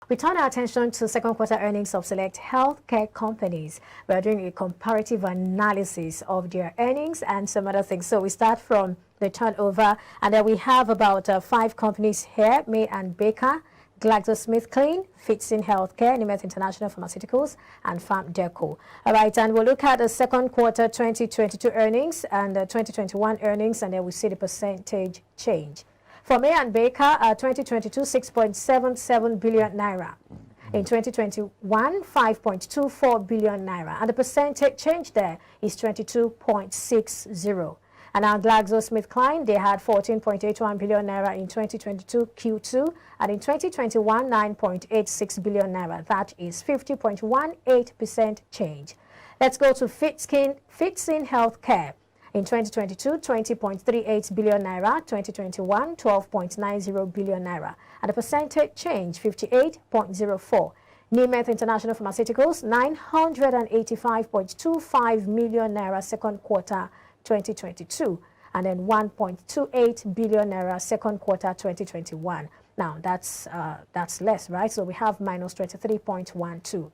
We turn our attention to second quarter earnings of select healthcare companies. We're doing a comparative analysis of their earnings and some other things. So we start from the turnover, and then we have about 5 companies here: May and Baker, GlaxoSmithKline, Fitsin Healthcare, Nimet International Pharmaceuticals, and Farm Deco. All right, and we'll look at the second quarter 2022 earnings and the 2021 earnings, and then we'll see the percentage change. For May and Baker, 2022, 6.77 billion naira. In 2021, 5.24 billion naira. And the percentage change there is 22.60. And now GlaxoSmithKline, they had 14.81 billion naira in 2022 Q2, and in 2021, 9.86 billion naira. That is 50.18% change. Let's go to Fitsin Healthcare. In 2022, 20.38 billion naira, 2021, 12.90 billion naira. And the percentage change, 58.04. Nimet International Pharmaceuticals, 985.25 million naira second quarter 2022, and then 1.28 billion naira second quarter 2021. Now that's less, right? So we have minus 23.12.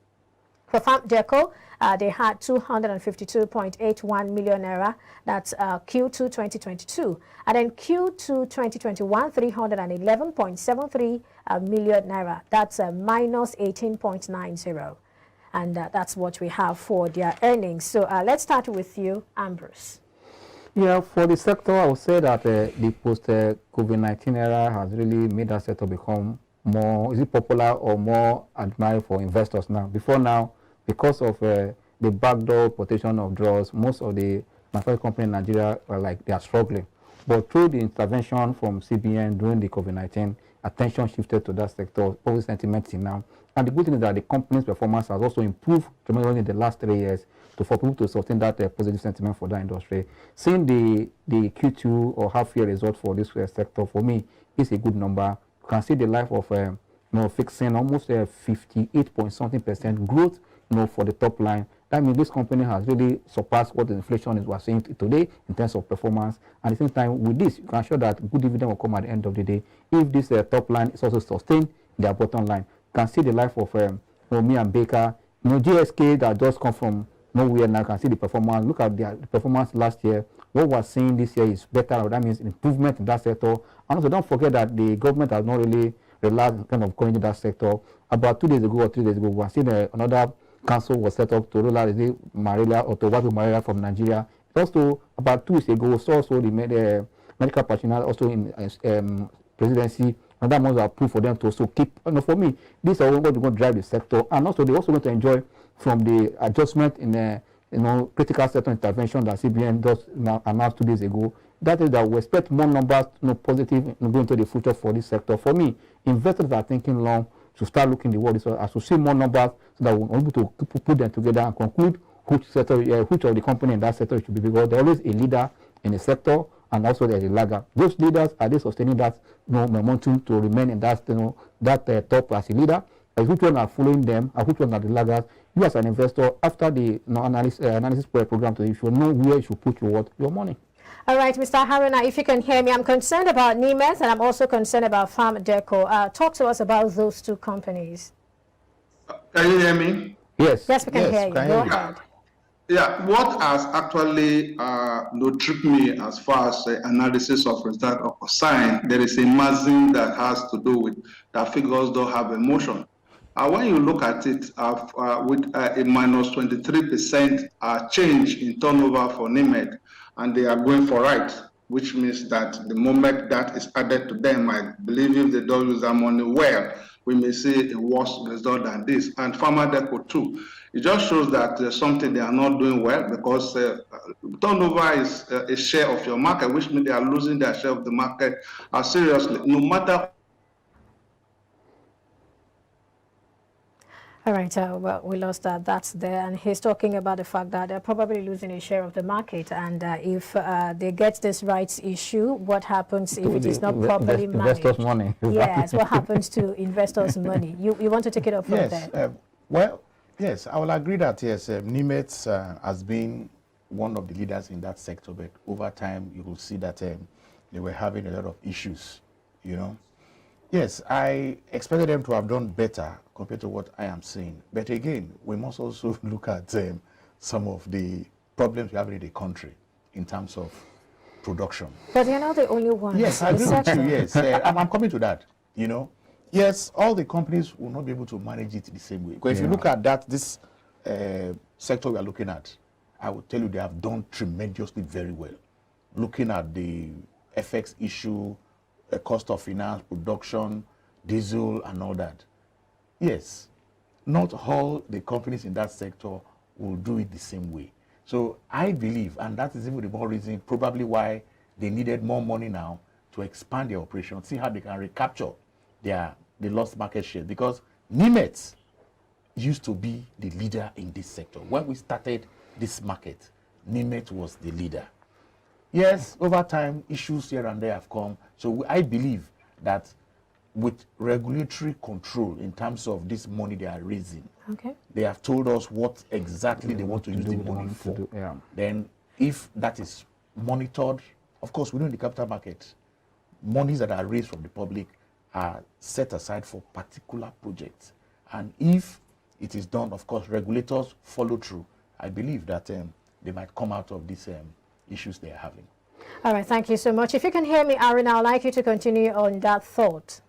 For Farm Deco, they had 252.81 million naira. That's Q2 2022. And then Q2 2021, 311.73 million naira. That's minus 18.90. And that's what we have for their earnings. So let's start with you, Ambrose. Yeah, for the sector, I would say that the post-COVID-19 era has really made that sector become more, is it popular or more admired for investors now? Before now, because of the backdoor protection of drugs, most of the manufacturing companies in Nigeria are like they are struggling. But through the intervention from CBN during the COVID-19, attention shifted to that sector, public sentiment now. And the good thing is that the company's performance has also improved tremendously in the last 3 years for people to sustain that positive sentiment for that industry. Seeing the Q2 or half-year result for this sector, for me, is a good number. You can see the life of fixing almost 58.something% growth for the top line. That means this company has really surpassed what the inflation is we're seeing today in terms of performance. And at the same time, with this, you can ensure that good dividend will come at the end of the day. If this top line is also sustained, their bottom line. You can see the life of May and Baker. GSK that just come from nowhere now. You can see the performance. Look at the performance last year. What we're seeing this year is better. That means improvement in that sector. And also don't forget that the government has not really relaxed in terms of going into that sector. About 2 days ago or 3 days ago, we have seen another council was set up to roll out malaria or to work with malaria from Nigeria. Also, about 2 weeks ago, so also the medical personnel also in presidency, and that was approved for them to also keep. For me, these are what going to drive the sector, and also they also going to enjoy from the adjustment in critical sector intervention that CBN just announced 2 days ago. That is that we expect more numbers, positive going into the future for this sector. For me, investors are thinking long to start looking the world as to see more numbers so that we'll be able to put them together and conclude which sector, which of the company in that sector should be, because there's always a leader in the sector and also there's a lagger. Those leaders, are they sustaining that momentum to remain in that top as a leader? Which one are following them and which one are the laggers? You as an investor, after the analysis program, you should know where you should put your money. All right, Mr. Haruna, if you can hear me, I'm concerned about Nimet and I'm also concerned about Farm Deco. Talk to us about those two companies. Can you hear me? Yes. Yes, we can hear you. Go ahead. Yeah, what has actually tripped me as far as the analysis of result of a sign, there is a margin that has to do with that figures don't have emotion. When you look at it with a minus 23% change in turnover for Nimet, and they are going for right, which means that the moment that is added to them, I believe if they don't use their money well, we may see a worse result than this. And Farmer Deco too. It just shows that there's something they are not doing well, because turnover is a share of your market, which means they are losing their share of the market seriously, no matter. All right, well, we lost that. That's there. And he's talking about the fact that they're probably losing a share of the market. And if they get this rights issue, what happens if it is not properly managed? Investors' money. Yes, what happens to investors' money? You want to take it up from there? Well, yes, I will agree that, yes, Nimet has been one of the leaders in that sector. But over time, you will see that they were having a lot of issues, Yes, I expected them to have done better compared to what I am seeing. But again, we must also look at some of the problems we have in the country in terms of production. But they're not the only ones. Yes, I agree with you. Yes, I'm coming to that. You know, yes, all the companies will not be able to manage it the same way. Because if you look at this sector we are looking at, I will tell you they have done tremendously very well. Looking at the FX issue, the cost of finance, production, diesel, and all that. Yes, not all the companies in that sector will do it the same way. So I believe, and that is even the more reason probably why they needed more money now to expand their operation, see how they can recapture the lost market share. Because Nimet used to be the leader in this sector. When we started this market, Nimet was the leader. Yes, over time, issues here and there have come. So I believe that with regulatory control in terms of this money they are raising, they have told us what exactly they want to use the money for. Then if that is monitored, of course, we know in the capital market, monies that are raised from the public are set aside for particular projects. And if it is done, of course, regulators follow through. I believe that they might come out of these issues they are having. All right, thank you so much. If you can hear me, Aaron, I'd like you to continue on that thought.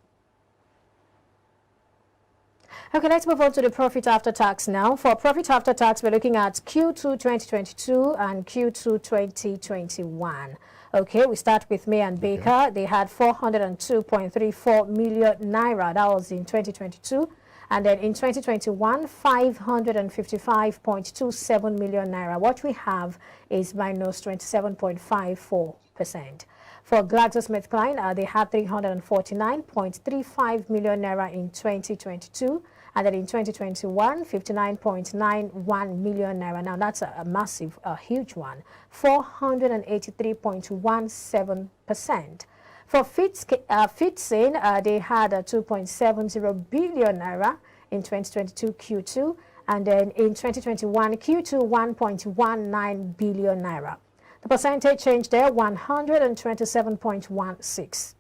Okay, let's move on to the profit after tax now. For profit after tax, we're looking at Q2 2022 and Q2 2021. Okay, we start with May and Baker. They had 402.34 million naira. That was in 2022. And then in 2021, 555.27 million naira. What we have is minus 27.54%. For GlaxoSmithKline, they had 349.35 million naira in 2022. And then in 2021, 59.91 million naira. Now that's a massive, huge one. 483.17%. For Fitsin, they had 2.70 billion naira in 2022 Q2, and then in 2021 Q2 1.19 billion naira. The percentage change there 127.16.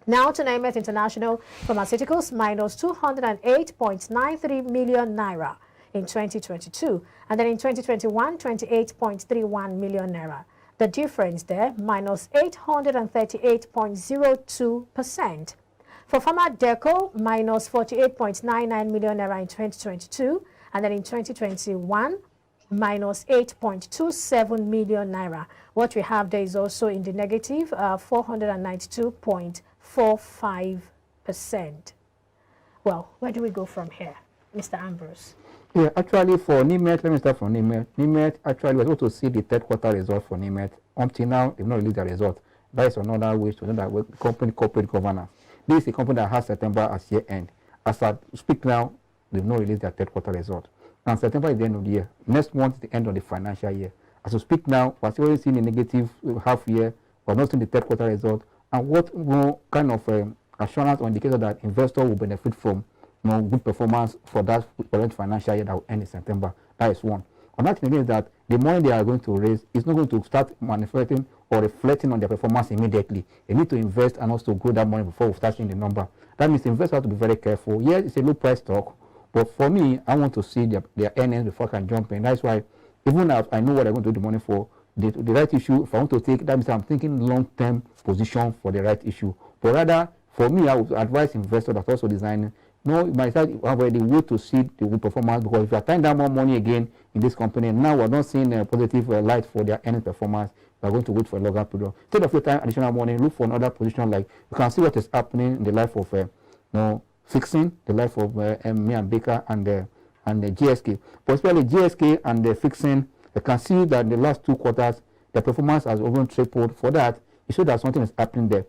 Now to Nimet International Pharmaceuticals, minus 208.93 million naira in 2022, and then in 2021 28.31 million naira. The difference there, minus 838.02%. For Pharma Deco, minus 48.99 million naira in 2022, and then in 2021, minus 8.27 million naira. What we have there is also in the negative, 492.45%. Well, where do we go from here, Mr. Ambrose? Yeah, actually for Nimet, let me start from Nimet. Nimet actually was able to see the third quarter result for Nimet. Until now, they've not released the result. That is another way to know that company corporate governance. This is a company that has September as year end. As I speak now, they've not released their third quarter result. And September is the end of the year. Next month is the end of the financial year. As we speak now, we're still seeing a negative half year. We're not seeing the third quarter result. And what more kind of assurance or indicator that investors will benefit from good performance for that current financial year that will end in September? That is one. Another thing is that the money they are going to raise is not going to start manifesting or reflecting on their performance immediately. They need to invest and also grow that money before we start seeing the number. That means investors have to be very careful. Yes, it's a low price stock, but for me, I want to see their earnings before I can jump in. That's why, even if I know what I'm going to do the money for, the right issue, if I want to take, that means I'm thinking long-term position for the right issue. But rather, for me, I would advise investors that also designing, no, my side have already wait to see the good performance, because if you are tying down more money again in this company, now we're not seeing a positive light for their earning performance. We're going to wait for a longer period. Instead of your time additional money, look for another position. Like you can see what is happening in the life of fixing the life of me and Baker and the GSK. But especially GSK and the fixing, you can see that in the last 2 quarters the performance has over tripled. For that, it shows that something is happening there.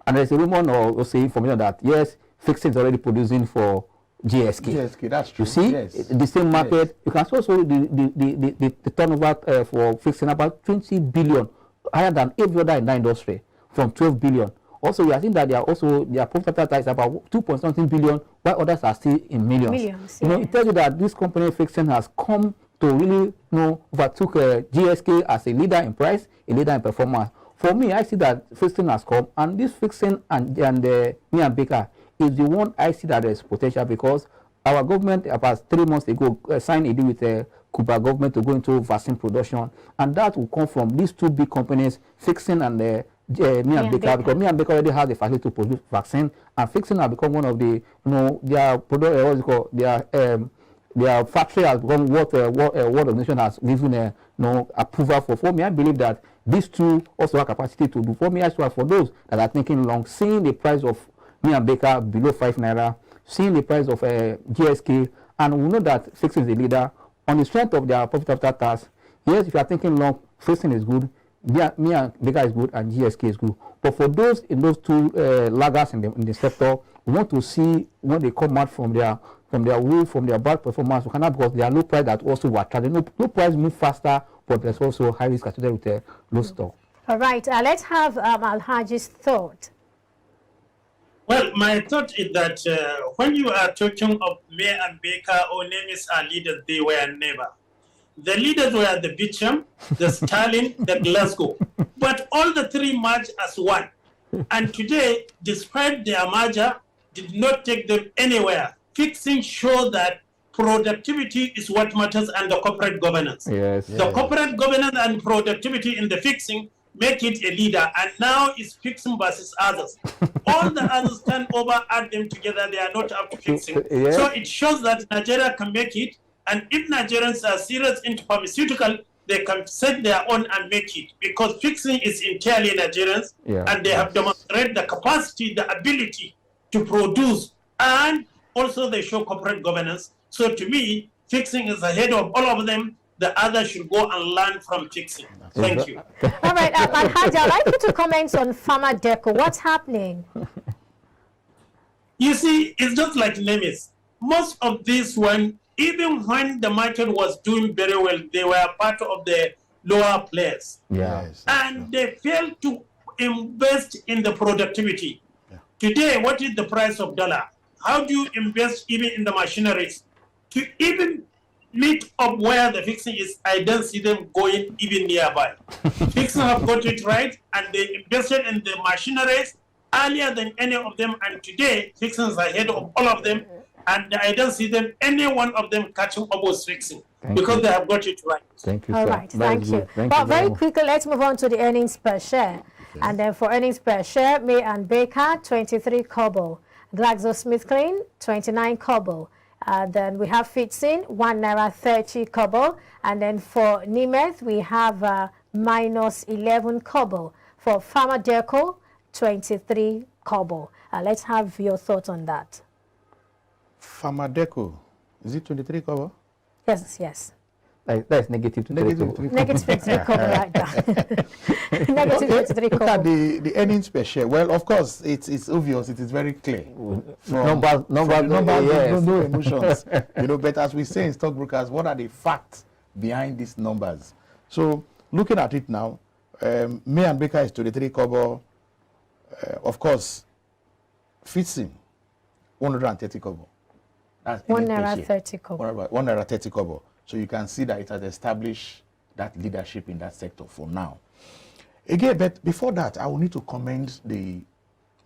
And there's a rumor or say information that yes, fixing is already producing for GSK. GSK, that's true. You see, yes. The same market. Yes. You can also the turnover for fixing about 20 billion, higher than every other in the industry, from 12 billion. Also, we are seeing that their profit after tax is about 2.something billion, while others are still in millions. You know, it tells you that this company fixing has come to really overtook GSK as a leader in price, a leader in performance. for me, I see that fixing has come, and this fixing and me and Baker is the one I see that there's potential, because our government about 3 months ago signed a deal with the Cuba government to go into vaccine production, and that will come from these 2 big companies, fixing and me and Baker, because me and Baker already have the facility to produce vaccine, and fixing has become one of the, their product, what's it called, their factory has become what the nation has given approval for. For me, I believe that these 2 also have capacity to do. For me, as well, for those that are thinking long, seeing the price of me and Baker below 5 naira, seeing the price of GSK, and we know that fixing is the leader on the strength of their profit after tax. Yes, if you are thinking long, fixing is good, me and Baker is good, and GSK is good. But for those in those 2 laggards in the sector, we want to see when they come out from their bad performance, we cannot, because there are low price that also were charging. Low price move faster, but there's also high risk associated with low stock. All right, let's have Alhaji's thought. Well, my thought is that when you are talking of May and Baker, or names are leaders, they were never. The leaders were the Beecham, the Stalin, the Glasgow. But all the 3 merged as one. And today, despite their merger, did not take them anywhere. Fixing show that productivity is what matters, and the corporate governance. Yes. The corporate governance and productivity in the fixing make it a leader, and now it's fixing versus others. All the others turn over, add them together, they are not up to fixing. Yeah. So it shows that Nigeria can make it, and if Nigerians are serious into pharmaceutical, they can set their own and make it, because fixing is entirely Nigerians, and they have demonstrated the capacity, the ability to produce, and also they show corporate governance. So to me, fixing is ahead of all of them. The others should go and learn from fixing. Thank you. All right, Alhaji, I'd like you to comment on Pharma Deco. What's happening? You see, it's just like Nemes. Most of this one, even when the market was doing very well, they were part of the lower players. Yes. And they failed to invest in the productivity. Today, what is the price of dollar? How do you invest even in the machineries? To even meet up where the fixing is, I don't see them going even nearby. Fixing have got it right, and they invested in the machineries earlier than any of them, and today fixing is ahead of all of them, and I don't see them, any one of them, catching up with fixing. Because they have got it right. Thank you, All sir. right, thank you. Thank But you very much. quickly, let's move on to the earnings per share. Okay. And then for earnings per share, May and Baker, 23 kobo. GlaxoSmithKline, 29 kobo. Then we have Fitsin, 1 naira 30 kobo. And then for Nemeth, we have minus 11 kobo. For Pharma Deco, 23 kobo. Let's have your thoughts on that. Pharma Deco, is it 23 kobo? Yes. That's negative to Negative 3 Negative 23 kobo like that. Negative 23 kobo. Look at the earnings per share. Well, of course, it's obvious. It is very clear. Numbers, yes. No emotions. But as we say in stockbrokers, what are the facts behind these numbers? So, looking at it now, May and Baker is 23 kobo. Of course, Fitsin, 130 kobo. That's 1 naira 30 kobo. 1 naira 30 kobo. So you can see that it has established that leadership in that sector for now. Again, but before that, I will need to commend the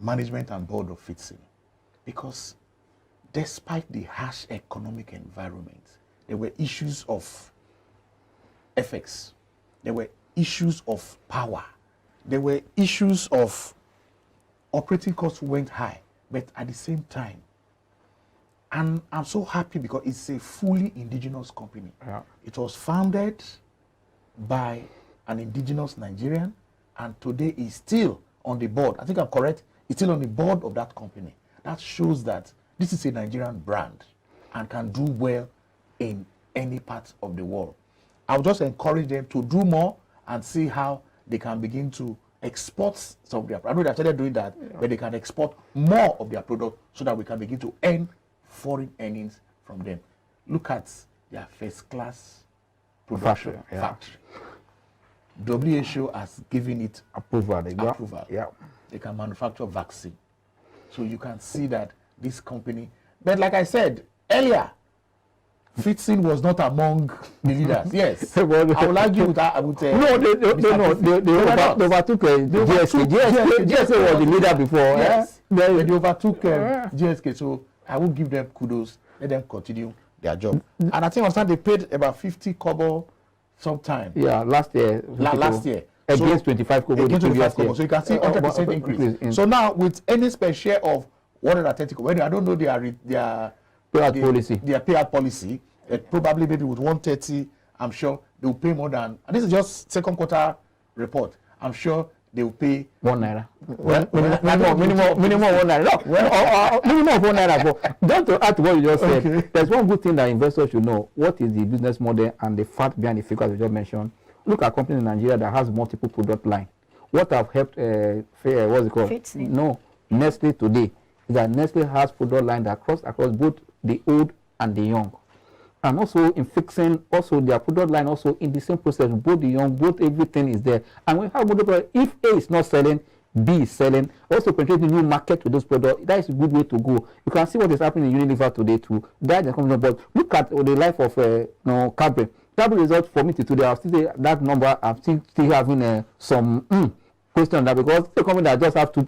management and board of Fitsin, because despite the harsh economic environment, there were issues of FX, there were issues of power, there were issues of operating costs went high, but at the same time, and I'm so happy because it's a fully indigenous company. Yeah. It was founded by an indigenous Nigerian, and today is still on the board. I think I'm correct. It's still on the board of that company. That shows that this is a Nigerian brand and can do well in any part of the world. I'll just encourage them to do more and see how they can begin to export some of their products. I know they have started doing that, but they can export more of their product so that we can begin to earn foreign earnings from them. Look at their first-class production factory. WHO has given it approval. Yeah. They can manufacture vaccine. So you can see that this company, but like I said earlier, Fixing was not among the leaders. Yes. I Well, will argue with that. I would say. No, they overtook GSK was the leader before. Yes. They overtook GSK, so I will give them kudos. Let them continue their job. And I think they paid about 50 kobo sometime. Yeah, last year. Last year. Against 25 kobo. Against 25 kobo. So you can see 100% increase. So now with any per share of 130 kobo, I don't know their payout policy. Probably maybe with 130, I'm sure they will pay more than. And this is just second quarter report. I'm sure they will pay £1. Minimum £1. No, minimum of £1. But just to add to what you just said, there's one good thing that investors should know. What is the business model and the fact behind the figures you just mentioned? Look at companies in Nigeria that has multiple product line. What have helped what's it called? Fixing. No, Nestle today is that Nestle has product line that across both the old and the young. And also in fixing, also their product line also in the same process, both the young, both everything is there. And when you have multiple products, if A is not selling, B is selling, also penetrating new market with those products, that is a good way to go. You can see what is happening in Unilever today too. That is coming, but look at the life of Cadbury. Cadbury result for me today, I'll still say that number, I'm still having some question on that, because the company that just have two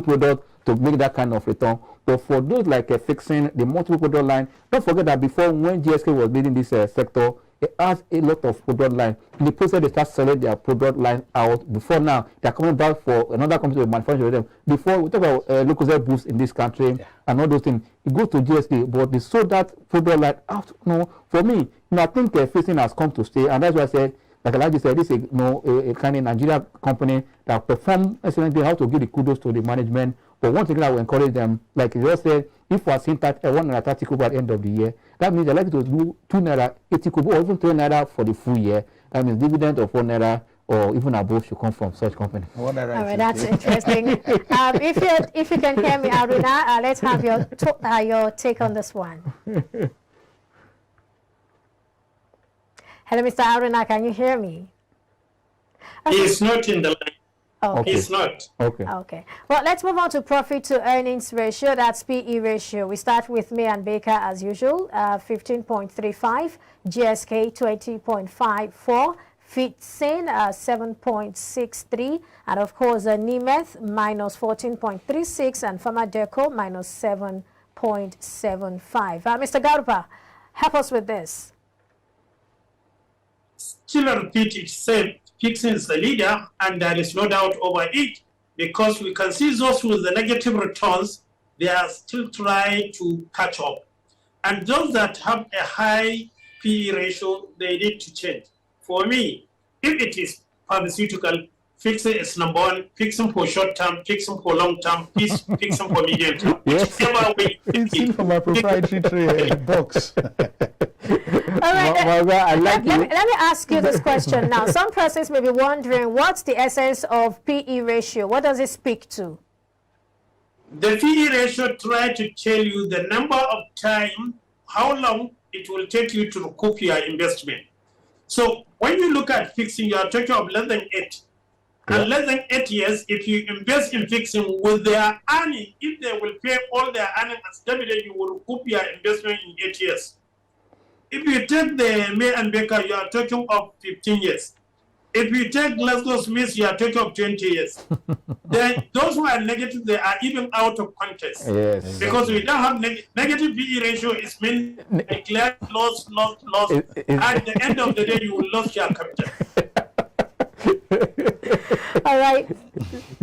products to make that kind of return. But for those like fixing the multiple product line, don't forget that before, when GSK was leading this sector, it has a lot of product line. In the process, they start selling their product line out. Before now, they're coming back for another company to manufacture them. Before, we talk about local booths in this country and all those things. It goes to GSK, but they sold that product line out. No, for me, I think fixing has come to stay, and that's why I said, like Elijah said, this is a kind of Nigeria company that perform excellently. How to give the kudos to the management. But one thing I will encourage them, like you just said, if we are seeing that 130 kobo at the end of the year, that means they're likely to do 2 naira 80 kobo or even 3 naira for the full year. That means dividend of 1 naira or even above should come from such company. All right, that's interesting. If you can hear me, Aruna, let's have your take on this one. Hello, Mr. Aruna, can you hear me? He is not in the line. Okay. He's not. Okay. Well, let's move on to profit to earnings ratio. That's PE ratio. We start with May and Baker as usual. 15.35. GSK 20.54. Fitsin 7.63. And of course, Nemeth minus 14.36. And Pharmadeco minus 7.75. Mr. Garupa, help us with this. Still repeat it, say Fixing is the leader, and there is no doubt over it, because we can see those with the negative returns, they are still trying to catch up. And those that have a high PE ratio, they need to change. For me, if it is pharmaceutical, Fixing is number one, Fixing for short term, Fixing for long term, Fixing for medium term. Whichever way it's in for my proprietary box. All right, let me ask you this question now. Some persons may be wondering, what's the essence of PE ratio? What does it speak to? The PE ratio tries to tell you the number of time, how long it will take you to recoup your investment. So when you look at Fixing, you are talking of less than 8. And less than 8 years, if you invest in Fixing with their earning, if they will pay all their earning as dividend, you will recoup your investment in 8 years. If you take the May and Baker, you are talking of 15 years. If you take Glasgow Smith, you are talking of 20 years. Then those who are negative, they are even out of contest. Yes. Because we don't have negative PE ratio, is mean declared loss. At the end of the day, you will lose your capital. All right.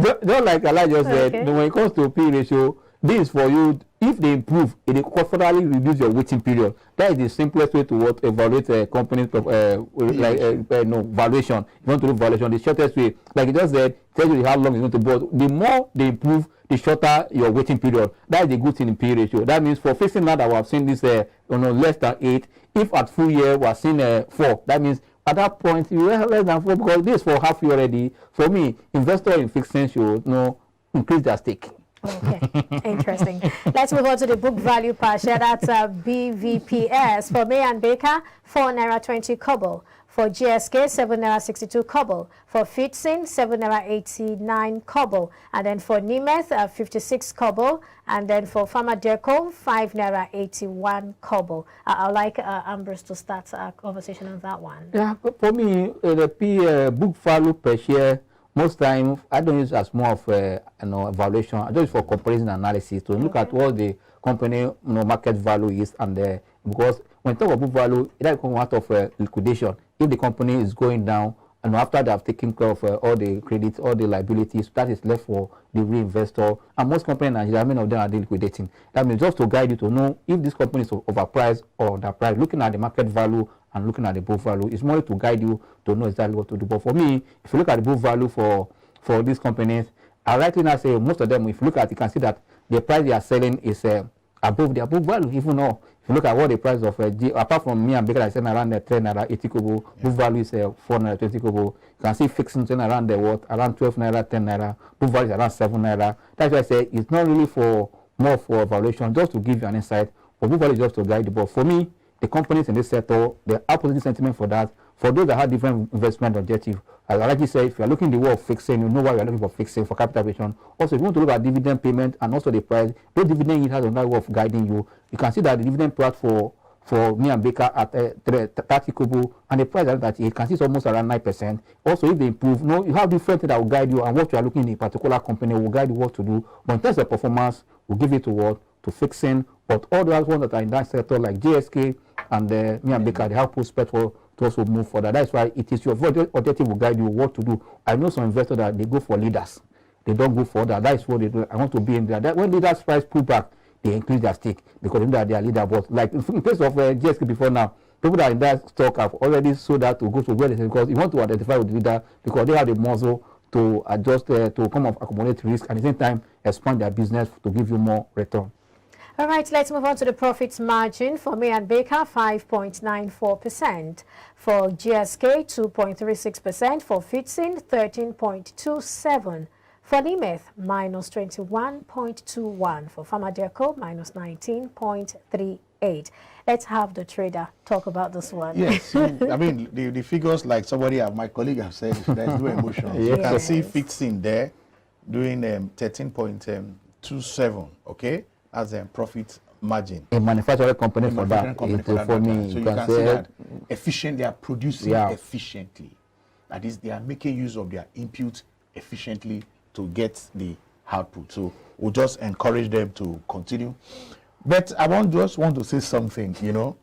Just like Elijah said, when it comes to PE ratio, this is for you. If they improve, it will constantly reduce your waiting period. That is the simplest way to evaluate a company's valuation. If you want to do valuation, the shortest way, like you just said, tells you how long it's going to be. The more they improve, the shorter your waiting period. That is the good thing in PE ratio. That means for Fixing now that we have seen this, less than 8. If at full year we are seeing 4, that means at that point you have less than 4, because this for half year already. For me, investor in Fixing should increase their stake. Okay, interesting. Let's move on to the book value per share. That's BVPS for May and Baker, 4 naira 20 kobo. For GSK, 7 naira 62 kobo. For Fitsin, 7 naira 89 kobo. And then for Nimeth, 56 kobo. And then for Farmadeco, 5 naira 81 kobo. I'd like Ambrose to start our conversation on that one. Yeah, for me, the book value per share, most time I don't use as more of a evaluation. I just for comparison analysis to look at what the company market value is, and because when you talk about book value, it comes out of liquidation. If the company is going down, and after they have taken care of all the credits, all the liabilities, that is left for the reinvestor. And most companies in Nigeria, many of them are liquidating. That means just to guide you to know if this company is overpriced or underpriced, looking at the market value and looking at the book value is more to guide you to know exactly what to do. But for me, if you look at the book value for these companies, I rightly now say most of them, if you look at it, you can see that the price they are selling is above their book value. Even though if you look at what the price of apart from me and Baker, I said around the 10 naira 80 kobo, book value is 4 naira 20 kobo. You can see fixing around the around 12 naira 10 naira, book value is around 7 naira. That's why I say it's not really for more for evaluation, just to give you an insight. For book value is just to guide you. But for me, the companies in this sector, the opposite sentiment for that. For those that have different investment objective, I like you say, if you are looking the way of fixing, you know why you are looking for fixing for capitalization. Also, if you want to look at dividend payment and also the price, those dividend yield has another way of guiding you. You can see that the dividend price for me and Baker at 30 kobo, and the price that you can see is almost around 9%. Also, if they improve, you have different things that will guide you, and what you are looking in a particular company will guide you what to do. But in terms of performance, we'll give it to what? To fixing. But all those ones that are in that sector, like GSK and me and Baker, they have prospect for to also move further. That's why it is your objective will guide you what to do. I know some investors that they go for leaders. They don't go for that. That is what they do. I want to be in there. That when leaders price pull back, they increase their stake because they know that they are leader. But like in case of GSK before now, people that are in that stock have already sold that to go to where they say, because you want to identify with the leader because they have the muscle to adjust to come up accumulate risk and at the same time expand their business to give you more return. All right, let's move on to the profits margin. For me and Baker, 5.94%. For GSK, 2.36%. For Fitsin, 13.27%. For Nimeth, minus 21.21%. For Farmadeco, minus 19.38%. Let's have the trader talk about this one. Yes, I mean, the figures like my colleague has said, there's no emotion. Yes. You can see Fitsin there doing 13.27, okay? As a profit margin. A manufacturing company for that. For me, so you can see that efficient, they are producing efficiently. That is, they are making use of their input efficiently to get the output. So we'll just encourage them to continue. But I just want to say something,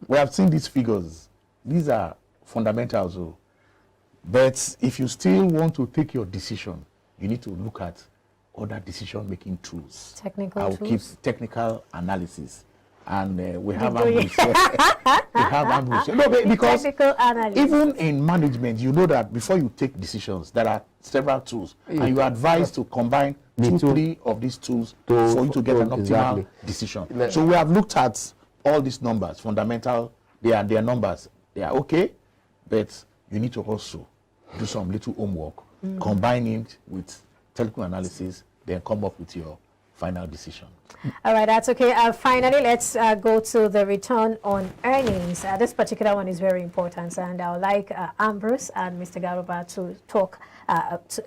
we have seen these figures. These are fundamentals. But if you still want to take your decision, you need to look at other decision-making tools. Technical tools? Keep technical analysis. And we have Ambrose. We have Ambrose. No, because even in management, you know that before you take decisions, there are several tools. And you are advised to combine 2-3 of these tools for you to get an optimal decision. So we have looked at all these numbers, fundamental, they are numbers. They are okay, but you need to also do some little homework, combine it with technical analysis, then come up with your final decision. All right, that's okay. Finally, let's go to the return on earnings. This particular one is very important, and I would like Ambrose and Mr. Garuba to talk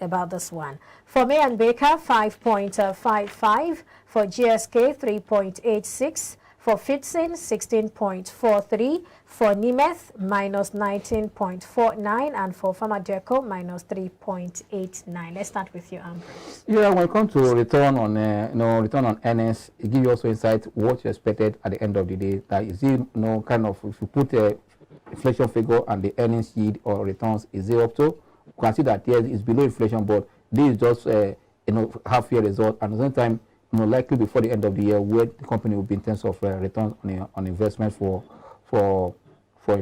about this one. For me and Baker, 5.55. For GSK, 3.86. For Fitsin, 16.43. For Nimeth, minus 19.49. And for Farmadeco, minus 3.89. Let's start with you, Ambrose. Yeah, when it comes to return on return on earnings, it gives you also insight what you expected at the end of the day. That is it, kind of if you put a inflation figure and the earnings yield or returns is it up to? You can see that yes, it's below inflation, but this is just half year result, and at the same time, likely before the end of the year, where the company will be in terms of return on investment for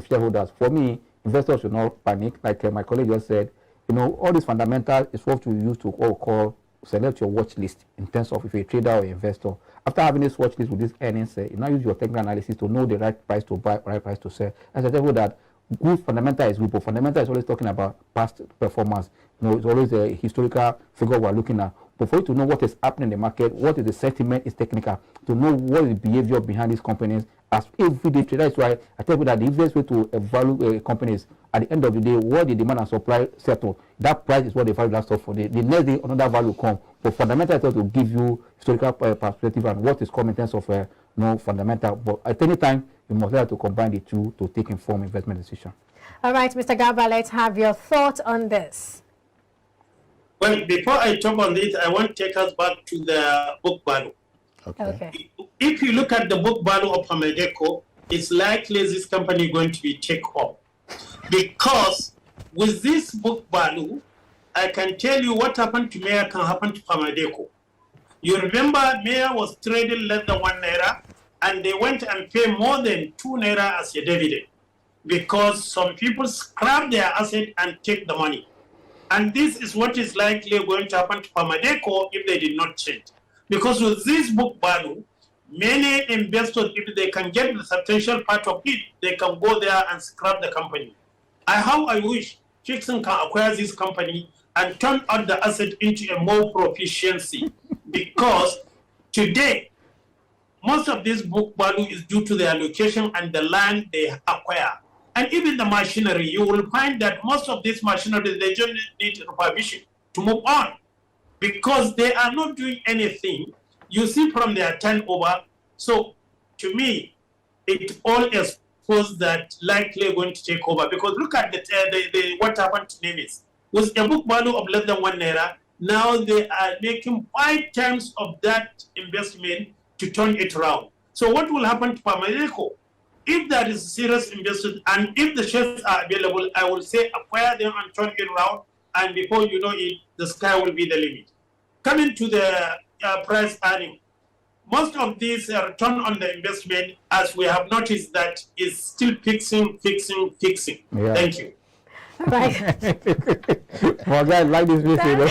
shareholders. For me, investors should not panic. Like my colleague just said, all these fundamentals is what you use to call select your watch list in terms of if you're a trader or investor. After having this watch list with these earnings, you now use your technical analysis to know the right price to buy, right price to sell. As I tell you that good fundamental is good, but fundamental is always talking about past performance. It's always a historical figure we're looking at. But for you to know what is happening in the market, what is the sentiment is technical, to know what is the behavior behind these companies as everyday trader. That's why I tell you that the easiest way to evaluate companies at the end of the day, what the demand and supply settle. That price is what they value that stuff for. The next day, another value come. But fundamental is to give you historical perspective and what is coming in terms of no fundamental. But at any time, you must have to combine the two to take informed investment decision. All right, Mr. Garba, let's have your thoughts on this. Well, before I talk on this, I want to take us back to the book value. Okay. If you look at the book value of Hamadeco, it's likely this company is going to be take off. Because with this book value, I can tell you what happened to Mayor can happen to Hamadeco. You remember Mayor was trading less than 1 naira, and they went and paid more than 2 naira as a dividend because some people scrap their asset and take the money. And this is what is likely going to happen to Hamadeco if they did not change. Because with this book value, many investors, if they can get the substantial part of it, they can go there and scrap the company. How I wish Fixing can acquire this company and turn out the asset into a more proficiency. Because today, most of this book value is due to their location and the land they acquire. And even the machinery, you will find that most of this machinery, they just need refurbishing to move on. Because they are not doing anything. You see from their turnover. So, to me, it all exposes that likely going to take over. Because look at the what happened to Nemis. With a book value of less than 1 naira, now they are making 5 times of that investment to turn it around. So what will happen to Hamadeco? If there is serious investment and if the shares are available, I will say acquire them and turn it around. And before you know it, the sky will be the limit. Coming to the price earning, most of these return on the investment, as we have noticed, that is still fixing. Yeah. Thank you. Right. Well, guys, like this video.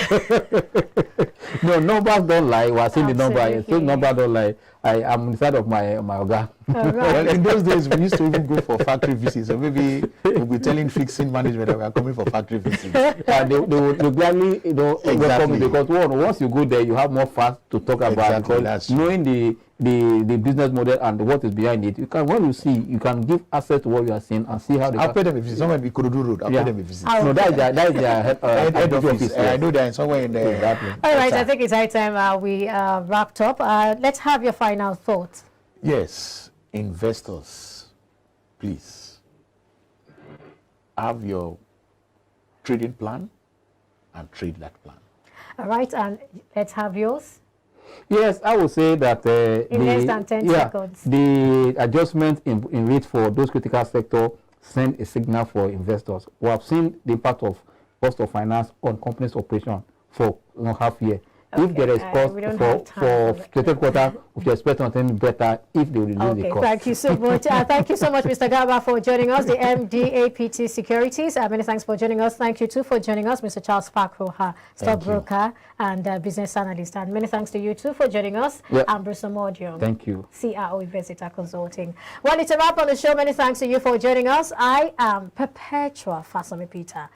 No, numbers don't lie. We're seeing the number. I think numbers don't lie. I am inside of my Oga. Right. Well, in those days, we used to even go for factory visits. So maybe we'll be telling Fixing management that we are coming for factory visits. They will gladly, welcome you because once you go there, you have more facts to talk about. Because knowing the business model and what is behind it, you can when you see, you can give access to what you are seeing and see how they. I'll pay them a visit. Somewhere in Kurudu Road. I'll pay them a visit. No, that is their head office. I know they're somewhere in there. Exactly. All right, I think it's high time we wrapped up. Let's have your final thoughts. Yes, investors, please have your trading plan and trade that plan. All right, and let's have yours. Yes, I would say that in less than 10 seconds. The adjustment in rate for those critical sectors send a signal for investors. We have seen the impact of cost of finance on companies' operation for half year. Okay. If there is cost for second quarter, we should expect something better if they reduce the cost. Thank you so much. Thank you so much, Mr. Garba, for joining us, the MDAPT Securities. Many thanks for joining us. Thank you, too, for joining us, Mr. Charles Parkroha, stockbroker and business analyst. And many thanks to you, too, for joining us. Yep. And Bruce Amodium. Thank you. CRO Visitor Consulting. Well, it's a wrap on the show. Many thanks to you for joining us. I am Perpetua Fasami Peter.